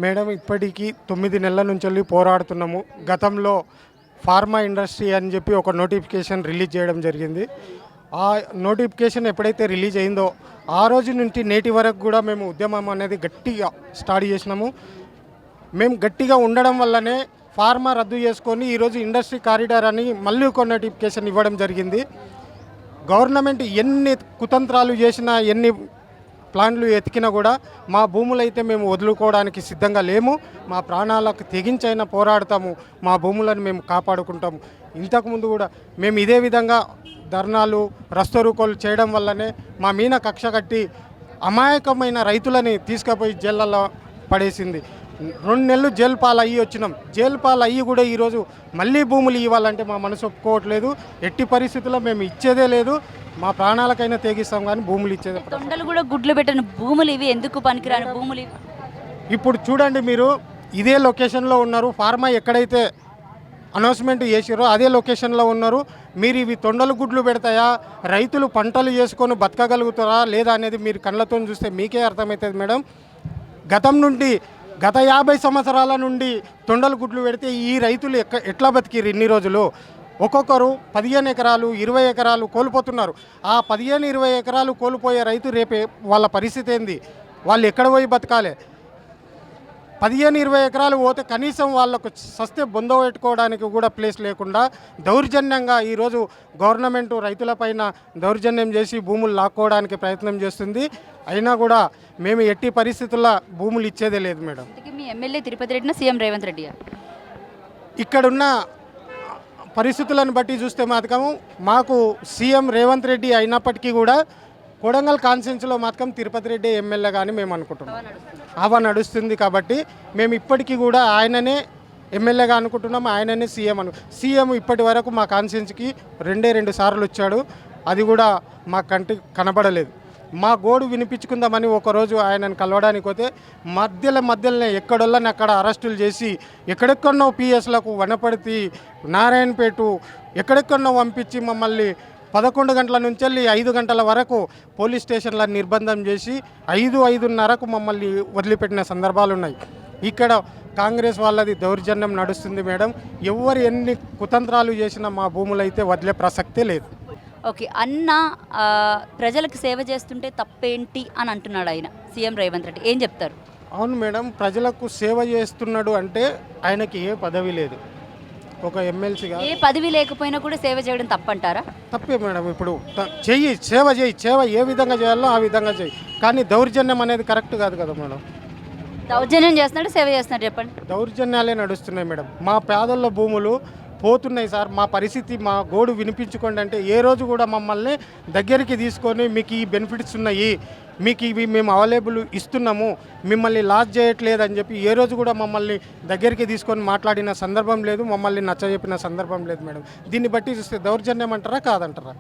Madam ఇప్పటికీ 9 నెలల నుంచి పోరాడుతున్నాము. గతంలో ఫార్మా ఇండస్ట్రీ అని చెప్పి ఒక నోటిఫికేషన్ రిలీజ్ చేయడం జరిగింది. ఆ నోటిఫికేషన్ ఎప్పుడైతే రిలీజ్ అయిందో ఆ రోజు నుంచి నేటి వరకు కూడా మేము ఉద్యమం అనేది గట్టిగా స్టార్ట్ చేసినాము. మేము గట్టిగా ఉండడం వల్లనే ఫార్మా రద్దు చేసుకొని ఈరోజు ఇండస్ట్రీ కారిడార్ అని మళ్ళీ ఒక నోటిఫికేషన్ ఇవ్వడం జరిగింది. గవర్నమెంట్ ఎన్ని కుతంత్రాలు చేసినా ఎన్ని ప్లాన్లు ఎతికినా కూడా మా భూములు అయితే మేము వదులుకోవడానికి సిద్ధంగా లేము. మా ప్రాణాలకు తెగించైనా పోరాడతాము. మా భూములను మేము కాపాడుకుంటాము. ఇంతకుముందు కూడా మేము ఇదే విధంగా ధర్నాలు రస్తోరుకోలు చేయడం వల్లనే మా మీన కక్ష కట్టి అమాయకమైన రైతులని తీసుకుపోయి జైళ్ళల్లో పడేసింది. 2 నెలలు జైలు పాలు అయ్యి వచ్చినాం. జైలు పాలు అయ్యి కూడా ఈరోజు మళ్ళీ భూములు ఇవ్వాలంటే మా మనసు ఒప్పుకోవట్లేదు. ఎట్టి పరిస్థితుల్లో మేము ఇచ్చేదే లేదు. మా ప్రాణాలకైనా తెగిస్తాం కానీ భూములు ఇచ్చేదే. తొండలు కూడా గుడ్లు పెట్టిన భూములు ఇవి, ఎందుకు పనికిరాని భూములు ఇవి? ఇప్పుడు చూడండి, మీరు ఇదే లొకేషన్లో ఉన్నారు. ఫార్మా ఎక్కడైతే అనౌన్స్మెంట్ చేసారో అదే లొకేషన్లో ఉన్నారు. మీరు ఇవి తొండలు గుడ్లు పెడతాయా, రైతులు పంటలు చేసుకొని బతకగలుగుతారా లేదా అనేది మీరు కళ్ళతో చూస్తే మీకే అర్థమవుతుంది మేడం. గత 50 సంవత్సరాల నుండి తొండలు గుడ్లు పెడితే ఈ రైతులు ఎట్లా బతికిరు ఇన్ని రోజులు? ఒక్కొక్కరు 15 ఎకరాలు 20 ఎకరాలు కోల్పోతున్నారు. ఆ 15-20 ఎకరాలు కోల్పోయే రైతు రేపే వాళ్ళ పరిస్థితి ఏంది? వాళ్ళు ఎక్కడ పోయి బతకాలి? 15-20 ఎకరాలు పోతే కనీసం వాళ్ళకు సస్తే బొంద పెట్టుకోవడానికి కూడా ప్లేస్ లేకుండా దౌర్జన్యంగా ఈరోజు గవర్నమెంట్ రైతులపైన దౌర్జన్యం చేసి భూములు లాక్కోవడానికి ప్రయత్నం చేస్తుంది. అయినా కూడా మేము ఎట్టి పరిస్థితుల్లో భూములు ఇచ్చేదే లేదు మేడం. మీ ఎమ్మెల్యే తిరుపతి రెడ్డినా సీఎం రేవంత్ రెడ్డి? ఇక్కడున్న పరిస్థితులను బట్టి చూస్తే మాకు సీఎం రేవంత్ రెడ్డి అయినప్పటికీ కూడా కొడంగల్ కాన్స్టిట్యున్సీలో మాత్రం తిరుపతి రెడ్డి ఎమ్మెల్యే కానీ మేము అనుకుంటున్నాం. హవా నడుస్తుంది కాబట్టి మేము ఇప్పటికీ కూడా ఆయననే ఎమ్మెల్యేగా అనుకుంటున్నాం, ఆయననే సీఎం ఇప్పటి వరకు మా కాన్స్టిట్యున్సీకి 2 సార్లు వచ్చాడు. అది కూడా మా కంటికి కనబడలేదు. మా గోడు వినిపించుకుందామని ఒకరోజు ఆయనను కలవడానికి పోతే మధ్యలోనే ఎక్కడోళ్ళని అక్కడ అరెస్టులు చేసి ఎక్కడెక్కడో పిఎస్లకు వనపర్తి నారాయణపేట ఎక్కడెక్కడో పంపించి మమ్మల్ని 11 గంటల నుంచి వెళ్ళి 5 గంటల వరకు పోలీస్ స్టేషన్లో నిర్బంధం చేసి 5-5:30కు మమ్మల్ని వదిలిపెట్టిన సందర్భాలు ఉన్నాయి. ఇక్కడ కాంగ్రెస్ వాళ్ళది దౌర్జన్యం నడుస్తుంది మేడం. ఎవరు ఎన్ని కుతంత్రాలు చేసినా మా భూములు అయితే వదిలే ప్రసక్తే లేదు. ఓకే, అన్న ప్రజలకు సేవ చేస్తుంటే తప్పేంటి అని అంటున్నాడు ఆయన, సీఎం రేవంత్ రెడ్డి. ఏం చెప్తారు? అవును మేడం, ప్రజలకు సేవ చేస్తున్నాడు అంటే ఆయనకి ఏ పదవి లేదు. ఒక ఎమ్మెల్సీగా ఏ పదవి లేకపోయినా కూడా సేవ చేయడం తప్పంటారా? తప్పే మేడం. ఇప్పుడు సేవ ఏ విధంగా చేయాలో ఆ విధంగా చేయి, కానీ దౌర్జన్యం అనేది కరెక్ట్ కాదు కదా మేడం. దౌర్జన్యం చేస్తున్నాడు, సేవ చేస్తున్నాడు, చెప్పండి. దౌర్జన్యాలే నడుస్తున్నాయి మేడం. మా పేదల భూములు పోతున్నాయి సార్. మా పరిస్థితి, మా గోడు వినిపించుకోండి అంటే ఏ రోజు కూడా మమ్మల్ని దగ్గరికి తీసుకొని మీకు ఈ బెనిఫిట్స్ ఉన్నాయి, మీకు ఇవి మేము అవైలబుల్ ఇస్తున్నాము, మిమ్మల్ని లాస్ చేయట్లేదు అని చెప్పి ఏ రోజు కూడా మమ్మల్ని దగ్గరికి తీసుకొని మాట్లాడిన సందర్భం లేదు, మమ్మల్ని నచ్చజెప్పిన సందర్భం లేదు మేడం. దీన్ని బట్టి చూస్తే దౌర్జన్యం అంటారా కాదంటారా?